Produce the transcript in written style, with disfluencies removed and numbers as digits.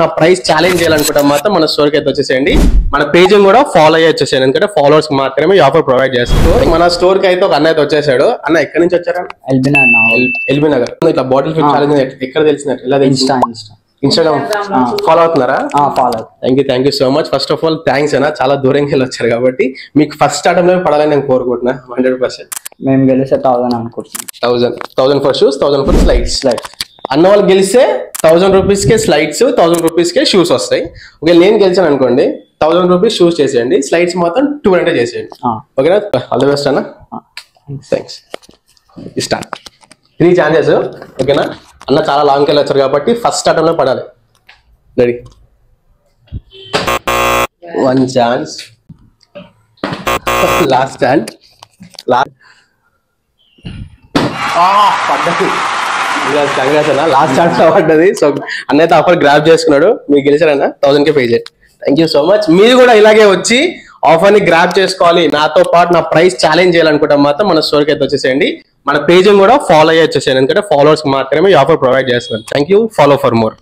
నా price challenge చేయాలనుకుంటే మాత్రం మన స్టోర్కి అయితే వచ్చేసేయండి. మన పేజ్ కూడా ఫాలో అయ్యి వచ్చేసేయండి, ఎందుకంటే ఫాలోవర్స్ మాత్రమే ఈ ఆఫర్ ప్రొవైడ్ చేస్తారు. మన స్టోర్ కి అయితే ఒక అన్న అయితే వచ్చేసాడు. అన్న ఎక్కడి నుంచి వచ్చారా? ఎల్బీ నగర్. ఇట్లా బాటిల్ ఫిట్ ఛాలెంజ్ ఎక్కడ తెలిసినట్టు? ఇలా ఇన్స్టాగ్రామ్ ఫాలో అవుతున్నారా? Follow. Thank you so much. First of all thanks అన్న, చాలా దూరంగా వెళ్ళి వచ్చారు కాబట్టి మీకు ఫస్ట్ అటెంప్ట్ లో పడాలని నేను కోరుకుంటున్నా. 100% మేము గెలిస్తే 1000 అనుకుంటున్నాం. 1000 ఫర్ షూస్, 1000 ఫర్ స్లైడ్స్. అన్న వాళ్ళు గెలిస్తే 1000 రూపీస్ కే స్లైడ్స్, 1000 రూపీస్ కే షూస్ వస్తాయి. ఓకే, నేను గెలిచాను అనుకోండి 1000 రూపీస్ షూస్ చేసేయండి, స్లైడ్స్ మాత్రం 200 చేసేయండి. ఓకేనా? ఆల్ ది బెస్ట్ అన్న. థ్యాంక్స్. స్టార్ట్. 3 ఛాన్సెస్. ఓకేనా? అన్న చాలా లాంగ్కి వెళ్ళి వచ్చారు కాబట్టి ఫస్ట్ అటెంప్ట్ లో పడాలి. రెడీ? 1 ఛాన్స్, లాస్ట్ ఛాన్స్, పడ్డది. లాస్ట్ ఛాన్స్ పడ్డది. సో అన్నైతే ఆఫర్ గ్రాప్ చేసుకున్నాడు. మీరు గెలిచారన్న 1000 కే పే చేయండి. Thank you so much. మీరు కూడా ఇలాగే వచ్చి ఆఫర్ ని గ్రాప్ చేసుకోవాలి, నాతో పాటు నా ప్రైస్ ఛాలెంజ్ చేయాలనుకుంటే మాత్రం మన స్టోర్కి అయితే వచ్చేసేయండి. మన పేజ్ కూడా ఫాలో అయ్యి వచ్చేసేయండి, ఎందుకంటే ఫాలోవర్స్ మాత్రమే ఈ ఆఫర్ ప్రొవైడ్ చేస్తున్నారు. Thank you. Follow for more.